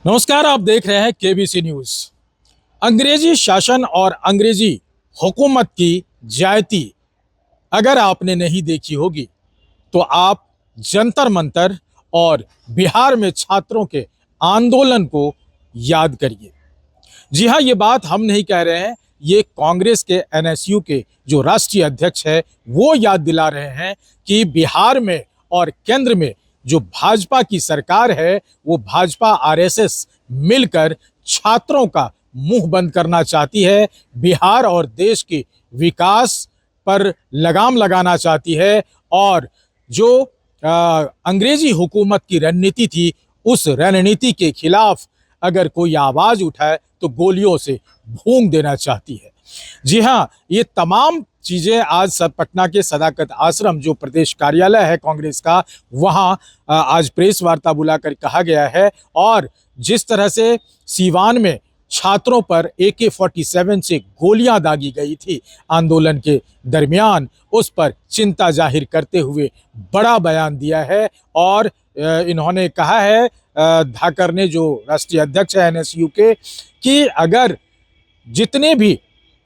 नमस्कार, आप देख रहे हैं केबीसी न्यूज। अंग्रेजी शासन और अंग्रेजी हुकूमत की ज्यादती अगर आपने नहीं देखी होगी तो आप जंतर मंतर और बिहार में छात्रों के आंदोलन को याद करिए। जी हाँ, ये बात हम नहीं कह रहे हैं, ये कांग्रेस के एनएसयू के जो राष्ट्रीय अध्यक्ष है वो याद दिला रहे हैं कि बिहार में और केंद्र में जो भाजपा की सरकार है वो भाजपा आरएसएस मिलकर छात्रों का मुंह बंद करना चाहती है, बिहार और देश के विकास पर लगाम लगाना चाहती है। और जो अंग्रेजी हुकूमत की रणनीति थी उस रणनीति के खिलाफ अगर कोई आवाज उठाए तो गोलियों से भून देना चाहती है। जी हाँ, ये तमाम चीजें आज सब पटना के सदाकत आश्रम जो प्रदेश कार्यालय है कांग्रेस का, वहां आज प्रेस वार्ता बुलाकर कहा गया है। और जिस तरह से सीवान में छात्रों पर AK-47 से गोलियां दागी गई थी आंदोलन के दरमियान, उस पर चिंता जाहिर करते हुए बड़ा बयान दिया है। और इन्होंने कहा है, धाकर ने, जो राष्ट्रीय अध्यक्ष है एनएसयू के, कि अगर जितने भी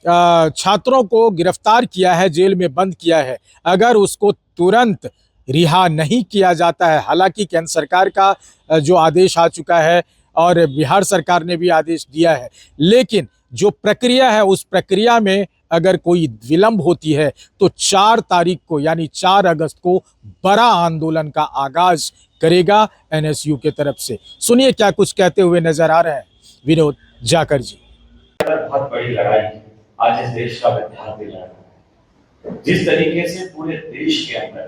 छात्रों को गिरफ्तार किया है, जेल में बंद किया है, अगर उसको तुरंत रिहा नहीं किया जाता है, हालांकि केंद्र सरकार का जो आदेश आ चुका है और बिहार सरकार ने भी आदेश दिया है, लेकिन जो प्रक्रिया है उस प्रक्रिया में अगर कोई विलंब होती है तो 4 तारीख को यानी 4 अगस्त को बड़ा आंदोलन का आगाज करेगा एनएसयू के तरफ से। सुनिए क्या कुछ कहते हुए नजर आ रहे हैं विनोद जाकर जी। बहुत बड़ी लड़ाई आज इस देश का विद्यार्थी लड़ रहा है। जिस तरीके से पूरे देश के अंदर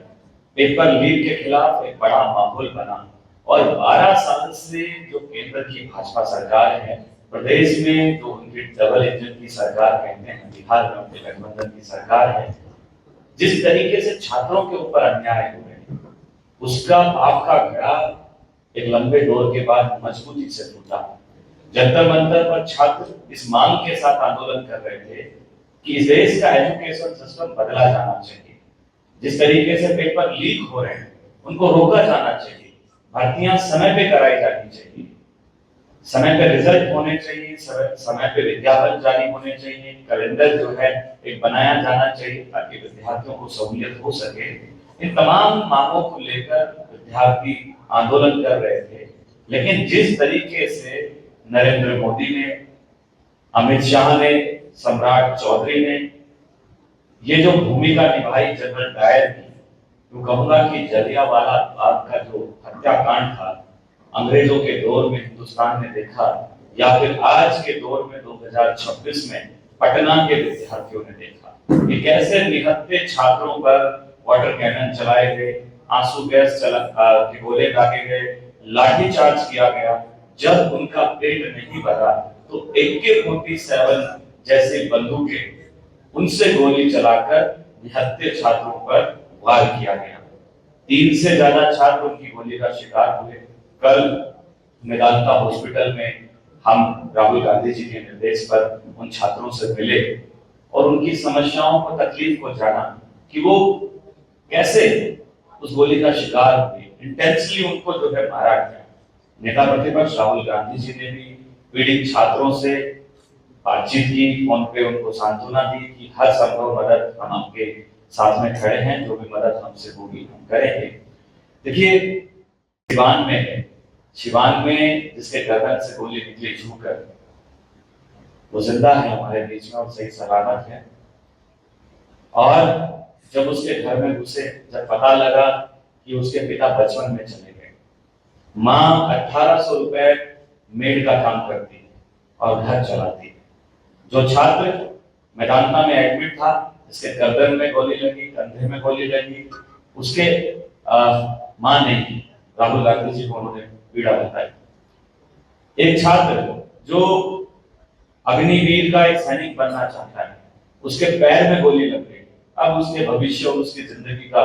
पेपर लीक के खिलाफ एक बड़ा माहौल बना और 12 साल से जो केंद्र की भाजपा सरकार है, प्रदेश में जो उनकी डबल इंजन की सरकार कहते हैं, बिहार में उनके गठबंधन की सरकार है, जिस तरीके से छात्रों के ऊपर अन्याय हुए उसका आपका घड़ा एक लंबे दौर के बाद मजबूती से टूटा। जंतर मंतर पर छात्र इस मांग के साथ आंदोलन कर रहे थे कि इस देश का एजुकेशन सिस्टम बदला जाना चाहिए। जिस तरीके से पेपर लीक हो रहे हैं उनको रोका जाना चाहिए, भर्तियां समय पे कराई जानी चाहिए, समय पे रिजल्ट होने चाहिए, समय पे विज्ञापन जारी होने चाहिए, कैलेंडर जो है एक बनाया जाना चाहिए ताकि विद्यार्थियों को सहूलियत हो सके। इन तमाम मांगों को लेकर विद्यार्थी आंदोलन कर रहे थे। लेकिन जिस तरीके से नरेंद्र मोदी ने, अमित शाह ने, सम्राट चौधरी ने ये जो भूमिका निभाई जनरल डायर की, तो कहूंगा कि जलियांवाला बाग का जो हत्याकांड था अंग्रेजों के दौर में हिंदुस्तान ने देखा, या फिर आज के दौर में 2026 में पटना के विद्यार्थियों ने देखा कि कैसे निहत्थे छात्रों पर वाटर कैनन चलाए गए, आंसू गैस के गोले दागे गए, लाठीचार्ज किया गया। जब उनका पेट नहीं भरा तो AK-47 जैसे बंदूकें उनसे गोली चलाकर निहत्थे छात्रों पर वार किया गया। 3 से ज्यादा छात्र उनकी गोली का शिकार हुए। कल मेदांता हॉस्पिटल में हम राहुल गांधी जी के निर्देश पर उन छात्रों से मिले और उनकी समस्याओं को, तकलीफ को जाना कि वो कैसे उस गोली का शिकार हुए, इंटेंसली उनको जो है मारा गया। नेता प्रतिपक्ष राहुल गांधी जी ने भी पीड़ित छात्रों से बातचीत की, फोन पे उनको सांत्वना दी कि हर संभव मदद हम आपके साथ में खड़े हैं, जो भी मदद हमसे होगी हम करेंगे। देखिए, शिवान में जिसके गर्दन से गोली निकली छूकर, वो जिंदा है हमारे बीच में और सही सलामत है। और जब उसके घर में घुसे, जब पता लगा कि उसके पिता बचपन में चले गए, माँ 1800 रुपए मेड का काम करती है और घर चलाती है। जो छात्र मेदांता में एडमिट था, जिसके गर्दन में गोली लगी, कंधे में गोली लगी, उसके माँ ने राहुल गांधी जी को उन्होंने पीड़ा बताई। एक छात्र जो अग्निवीर का एक सैनिक बनना चाहता है, उसके पैर में गोली लग गई। अब उसके भविष्य और उसकी जिंदगी का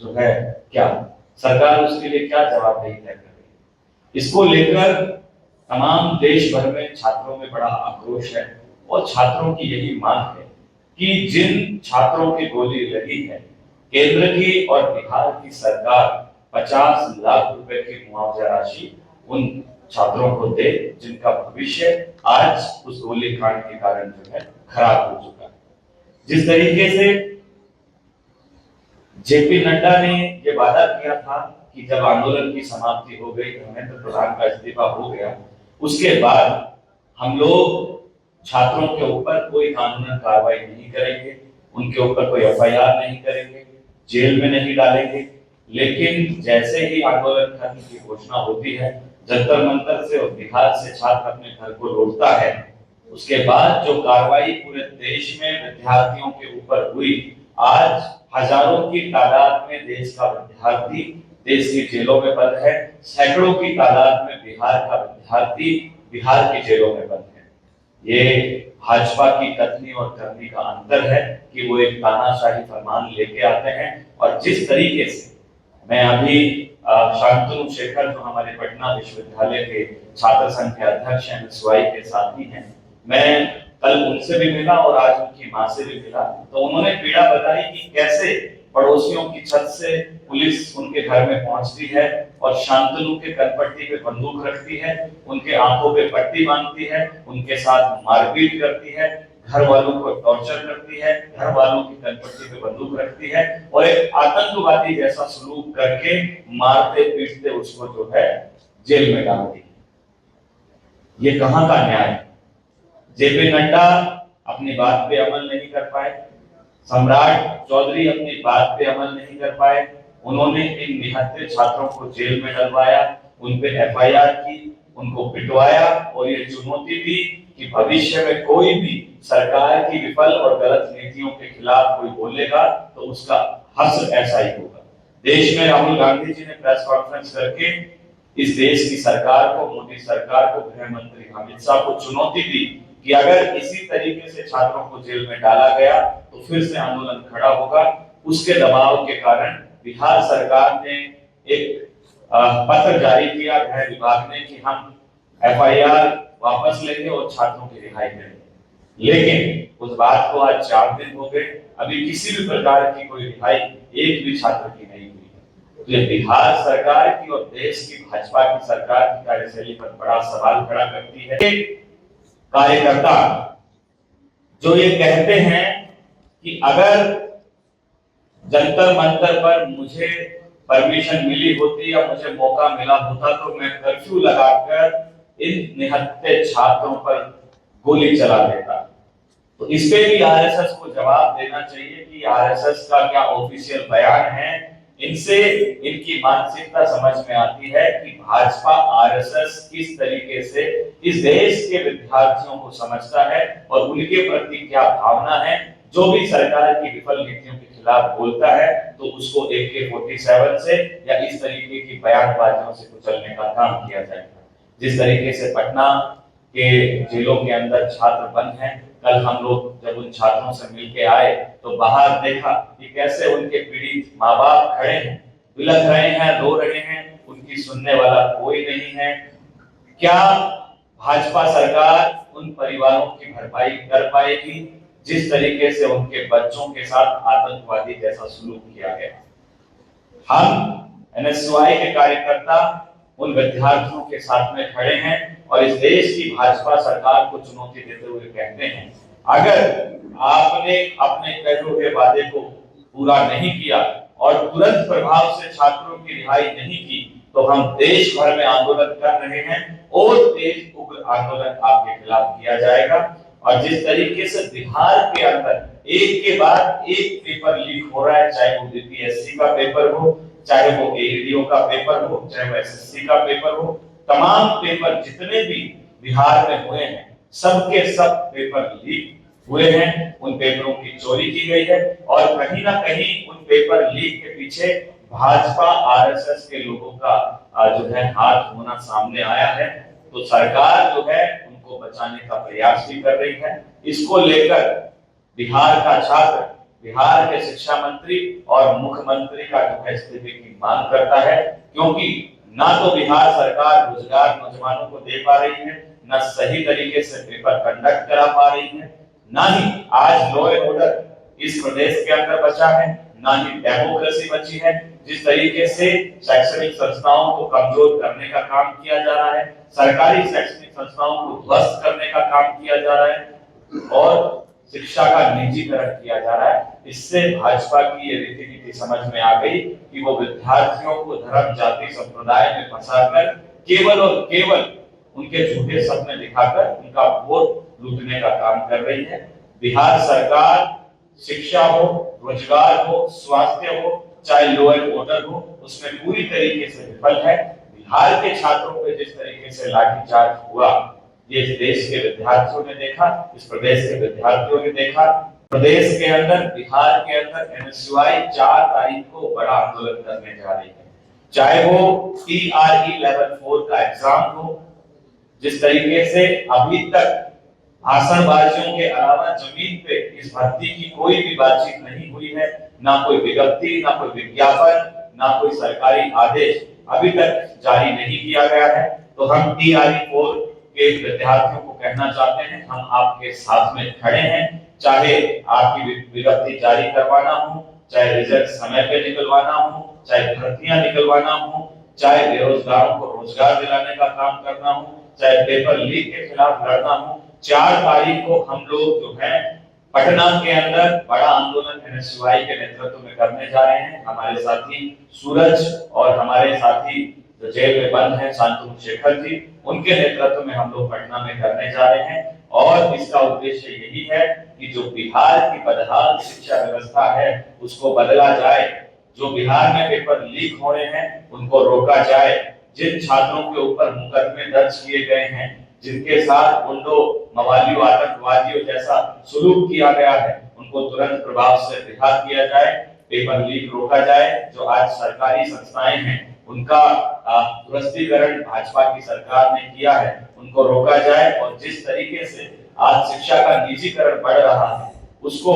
जो है क्या, सरकार उसके लिए क्या जवाबदेही तय कर रही है, इसको लेकर तमाम देश भर में छात्रों में बड़ा आक्रोश है। और छात्रों की यही मांग है कि जिन छात्रों की गोली लगी है, केंद्र की और बिहार की सरकार 50 लाख रुपए की मुआवजा राशि उन छात्रों को दे जिनका भविष्य आज उस गोलीकांड के कारण जो है खराब हो चुका है। जिस तरीके से जेपी नड्डा ने यह वादा किया था कि जब आंदोलन की समाप्ति हो गई, धर्मेंद्र प्रधान का इस्तीफा हो गया, उसके बाद हम लोग छात्रों के ऊपर कोई कानूनी कार्रवाई नहीं करेंगे, उनके ऊपर कोई एफआईआर नहीं करेंगे, जेल में नहीं डालेंगे। लेकिन जैसे ही आंदोलन खत्म की घोषणा होती है, जंतर मंतर से और बिहार से छात्र अपने घर को लौटता है, उसके बाद जो कार्रवाई पूरे देश में विद्यार्थियों के ऊपर हुई, आज हजारों की तादाद में देश का विद्यार्थी देश की जेलों में बंद है, सैकड़ों की तादाद में बिहार का विद्यार्थी बिहार की जेलों में बंद है। ये भाजपा की कथनी और करनी का अंतर है कि वो एक तानाशाही फरमान लेके आते हैं। और जिस तरीके से मैं अभी शांतनु शेखर जो हमारे पटना विश्वविद्यालय के छात्र संघ के अध्यक्ष हैं, एनएसयूआई के साथी हैं, मैं कल उनसे भी मिला और आज उनकी मां से भी मिला, तो उन्होंने पीड़ा बताई कि कैसे पड़ोसियों की छत से पुलिस उनके घर में पहुंचती है और शांतनु के कनपट्टी पे बंदूक रखती है, उनके आंखों पे पट्टी बांधती है, उनके साथ मारपीट करती है, घर वालों को टॉर्चर करती है, घर वालों की कनपट्टी पे बंदूक रखती है और एक आतंकवादी जैसा सलूक करके मारते पीटते उसको जो है जेल में डालती है। ये कहां का न्याय है? जेपी नड्डा अपनी बात पे अमल नहीं कर पाए, सम्राट चौधरी अपनी बात पे अमल नहीं कर पाए, उन्होंने इन 79 छात्रों को जेल में डलवाया, उन पे एफआईआर की, उनको पिटवाया और ये चुनौती दी कि भविष्य में कोई भी सरकार की विफल और गलत नीतियों के खिलाफ कोई बोलेगा तो उसका हश्र ऐसा ही होगा। देश में राहुल गांधी जी ने प्रेस कॉन्फ्रेंस करके इस देश की सरकार को, मोदी सरकार को, गृह मंत्री अमित शाह को चुनौती दी कि अगर इसी तरीके से छात्रों को जेल में डाला गया तो फिर से आंदोलन खड़ा होगा। उसके दबाव के कारण बिहार सरकार ने एक पत्र जारी किया गृह विभाग ने कि हम एफआईआर वापस लेंगे और छात्रों की रिहाई करेंगे। लेकिन उस बात को आज 4 दिन हो गए, अभी किसी भी प्रकार की कोई रिहाई एक भी छात्र की नहीं हुई। तो ये बिहार सरकार की और देश की भाजपा की सरकार की कार्यशैली पर बड़ा सवाल खड़ा करती है। कार्यकर्ता जो ये कहते हैं कि अगर जंतर मंतर पर मुझे परमिशन मिली होती या मुझे मौका मिला होता तो मैं कर्फ्यू लगाकर इन निहत्थे छात्रों पर गोली चला देता। तो इस पे भी आरएसएस को जवाब देना चाहिए कि आरएसएस का क्या ऑफिशियल बयान है। इनसे इनकी मानसिकता समझ में आती है कि भाजपा आरएसएस किस तरीके से इस देश के विद्यार्थियों को समझता है और उनके प्रति क्या भावना है। जो भी सरकार की विफल नीतियों के खिलाफ बोलता है तो उसको AK-47 से या इस तरीके की बयानबाजियों से कुचलने का काम किया जाएगा। जिस तरीके से पटना के जेलों के अंदर छात्र बंद हैं, कल हम लोग जब उन छात्रों से मिलके आए तो बाहर देखा कि कैसे उनके पीड़ित माँ बाप खड़े हैं, बिलख रहे हैं, रो रहे हैं, उनकी सुनने वाला कोई नहीं है। क्या भाजपा सरकार उन परिवारों की भरपाई कर पाएगी जिस तरीके से उनके बच्चों के साथ आतंकवादी जैसा सलूक किया गया? हम एनएसयूआई के कार्यकर्ता उन विद्यार्थियों के साथ में खड़े हैं और इस देश की भाजपा सरकार को चुनौती देते हुए कहते हैं, अगर आपने अपने कहे हुए वादे को पूरा नहीं किया और तुरंत प्रभाव से छात्रों की रिहाई नहीं की तो हम देश भर में आंदोलन कर रहे हैं और तेज उग्र आंदोलन आपके खिलाफ किया जाएगा। और जिस तरीके से बिहार के अंदर एक के बाद एक पेपर लीक हो रहा है, चाहे वो बीपीएससी का पेपर हो, चाहे वो एईडीओ का पेपर हो, चाहे वो एसएससी का पेपर हो, तमाम पेपर जितने भी बिहार में हुए हैं सबके सब पेपर लीक हुए हैं। उन पेपरों की चोरी की गई है और कहीं ना कहीं उन पेपर लीक के पीछे भाजपा आरएसएस के लोगों का जो है हाथ होना सामने आया है। तो सरकार जो है उनको बचाने का प्रयास भी कर रही है। इसको लेकर बिहार का छात्र बिहार के शिक्षा मंत्री और मुख्यमंत्री का जो है इस्तीफे की मांग करता है, क्योंकि ना तो बिहार सरकार रोजगार नौजवानों को दे पा रही है, ना सही तरीके से पेपर कंडक्ट करा पा रही है, ना ही आज लॉ एंड ऑर्डर इस प्रदेश के अंदर बचा है, ना ही डेमोक्रेसी बची है। जिस तरीके से शैक्षणिक संस्थाओं को कमजोर करने का काम किया जा रहा है, सरकारी शैक्षणिक संस्थाओं को ध्वस्त करने का काम किया जा रहा है और शिक्षा का निजीकरण किया जा रहा है, इससे भाजपा की ये रीति नीति समझ में आ गई कि वो विद्यार्थियों को धर्म, जाति, संप्रदाय में फंसाकर केवल और केवल उनके झूठे सपने दिखाकर उनका वोट लूटने का काम कर रही है। बिहार सरकार शिक्षा हो, रोजगार हो, स्वास्थ्य हो, चाहे लॉ एंड ऑर्डर हो, उसमें पूरी तरीके से विफल है। बिहार के छात्रों पे जिस तरीके से लाठीचार्ज हुआ, ये इस देश के विद्यार्थियों ने देखा, इस प्रदेश के विद्यार्थियों ने देखा। प्रदेश के अंदर, बिहार के अंदर एनएसयूआई 4 तारीख को बड़ा आंदोलन करने जा रही है, चाहे वो TRE लेवल 4 का एग्जाम हो। जिस तरीके से अभी तक भाषणबाजियों के अलावा जमीन पे इस भर्ती की कोई भी बातचीत नहीं हुई है, ना कोई विज्ञप्ति, ना कोई विज्ञापन, ना कोई सरकारी आदेश अभी तक जारी नहीं किया गया है। तो हम TRE4 के विद्यार्थियों को कहना चाहते हैं, हम आपके साथ में खड़े हैं, चाहे आपकी विज्ञप्ति जारी करवाना हो, चाहे रिजल्ट समय पे निकलवाना हो, चाहे भर्तियां निकलवाना हो, चाहे बेरोजगारों को रोजगार दिलाने का काम करना हो, चाहे पेपर लीक के खिलाफ लड़ना हो। 4 तारीख को हम लोग जो है पटना के अंदर बड़ा आंदोलन एनएसयूआई के नेतृत्व में करने जा रहे हैं। हमारे साथी सूरज और हमारे साथी जो जेल में बंद है शांतनु शेखर जी, उनके नेतृत्व में हम लोग पटना में करने जा रहे हैं और इसका उद्देश्य यही है कि जो बिहार की बदहाल शिक्षा व्यवस्था है उसको बदला जाए, जो बिहार में पेपर लीक हो रहे हैं उनको रोका जाए, जिन छात्रों के ऊपर मुकदमे दर्ज किए गए हैं, जिनके साथ गुंडों, मवालियों, आतंकवादियों जैसा सुलूक किया गया है, उनको तुरंत प्रभाव से रिहा किया जाए, पेपर लीक रोका जाए। जो आज सरकारी संस्थाएं हैं उनका ध्वस्तीकरण भाजपा की सरकार ने किया है, उनको रोका जाए और जिस तरीके से आज शिक्षा का निजीकरण बढ़ रहा है उसको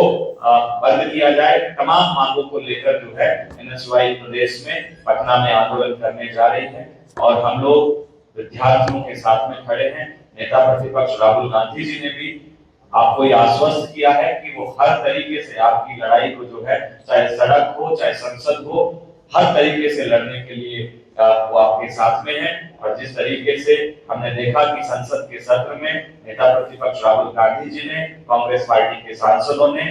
बंद किया जाए। तमाम मांगों को लेकर जो है एनएसयूआई प्रदेश में पटना में आंदोलन करने जा रही है और हम लोग विद्यार्थियों के साथ में खड़े हैं। नेता प्रतिपक्ष राहुल गांधी जी ने भी आपको ये आश्वस्त किया है कि वो हर तरीके से आपकी लड़ाई को जो है, चाहे सड़क हो, चाहे संसद हो, हर तरीके से लड़ने के लिए वो आपके साथ में है। और जिस तरीके से हमने देखा कि संसद के सत्र में नेता प्रतिपक्ष राहुल गांधी जी ने, कांग्रेस पार्टी के सांसदों ने,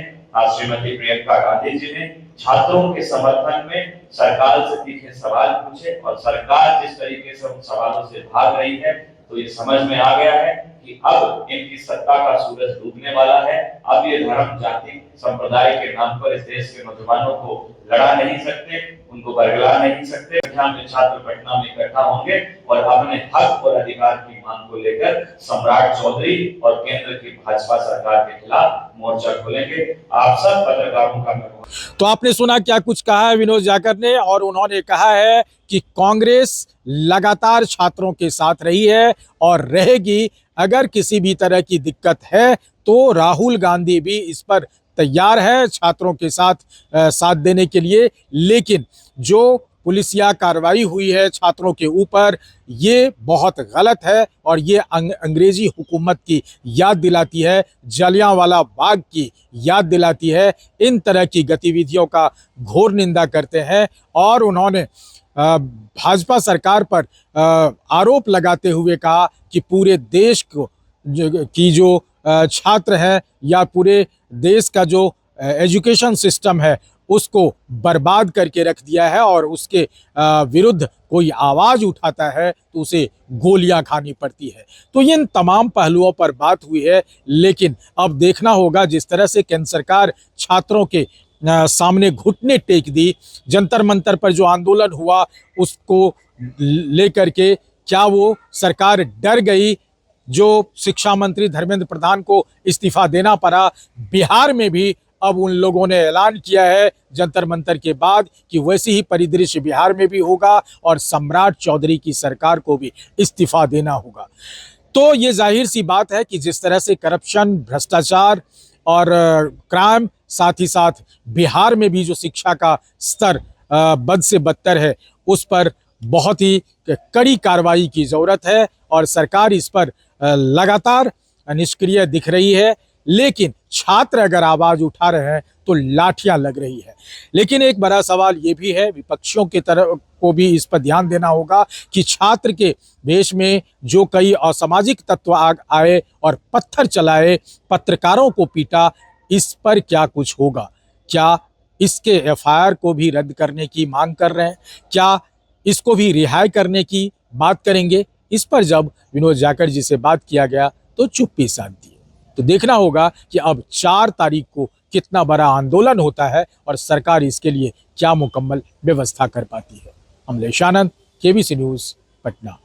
श्रीमती प्रियंका गांधी जी ने छात्रों के समर्थन में सरकार से तीखे सवाल पूछे और सरकार जिस तरीके से उन सवालों से भाग रही है, तो ये समझ में आ गया है कि अब इनकी सत्ता का सूरज डूबने वाला है। अब ये धर्म, जाति, संप्रदाय के नाम पर इस देश के नौजवानों को लड़ा नहीं सकते, उनको बरगला नहीं सकते। में छात्र पटना में इकट्ठा होंगे और अपने हक और अधिकार की मांग को लेकर सम्राट चौधरी और केंद्र की भाजपा सरकार के खिलाफ मोर्चा खोलेंगे। आप सब पत्रकारों का मैं तो आपने सुना क्या कुछ कहा है विनोद जाकर ने, और उन्होंने कहा है कि कांग्रेस लगातार छात्रों के साथ रही है और रहेगी। अगर किसी भी तरह की दिक्कत है तो राहुल गांधी भी इस पर तैयार है छात्रों के साथ देने के लिए। लेकिन जो पुलिसिया कार्रवाई हुई है छात्रों के ऊपर, ये बहुत गलत है और ये अंग्रेजी हुकूमत की याद दिलाती है, जलियांवाला बाग की याद दिलाती है। इन तरह की गतिविधियों का घोर निंदा करते हैं और उन्होंने भाजपा सरकार पर आरोप लगाते हुए कहा कि पूरे देश को की जो छात्र हैं या पूरे देश का जो एजुकेशन सिस्टम है उसको बर्बाद करके रख दिया है और उसके विरुद्ध कोई आवाज़ उठाता है तो उसे गोलियां खानी पड़ती है। तो इन तमाम पहलुओं पर बात हुई है, लेकिन अब देखना होगा जिस तरह से केंद्र सरकार छात्रों के सामने घुटने टेक दी, जंतर मंतर पर जो आंदोलन हुआ उसको लेकर के क्या वो सरकार डर गई? जो शिक्षा मंत्री धर्मेंद्र प्रधान को इस्तीफा देना पड़ा, बिहार में भी अब उन लोगों ने ऐलान किया है जंतर मंतर के बाद कि वैसी ही परिदृश्य बिहार में भी होगा और सम्राट चौधरी की सरकार को भी इस्तीफा देना होगा। तो ये जाहिर सी बात है कि जिस तरह से करप्शन, भ्रष्टाचार और क्राइम, साथ ही साथ बिहार में भी जो शिक्षा का स्तर बद से बदतर है, उस पर बहुत ही कड़ी कार्रवाई की ज़रूरत है और सरकार इस पर लगातार निष्क्रिय दिख रही है। लेकिन छात्र अगर आवाज़ उठा रहे हैं तो लाठियां लग रही है। लेकिन एक बड़ा सवाल ये भी है, विपक्षियों की तरफ को भी इस पर ध्यान देना होगा कि छात्र के देश में जो कई असामाजिक तत्व आए और पत्थर चलाए, पत्रकारों को पीटा, इस पर क्या कुछ होगा? क्या इसके एफआईआर को भी रद्द करने की मांग कर रहे हैं? क्या इसको भी रिहाई करने की बात करेंगे? इस पर जब विनोद जाखड़ जी से बात किया गया तो चुप्पी साध दी। तो देखना होगा कि अब 4 तारीख को कितना बड़ा आंदोलन होता है और सरकार इसके लिए क्या मुकम्मल व्यवस्था कर पाती है। अमलेश आनंद, केबीसी न्यूज़, पटना।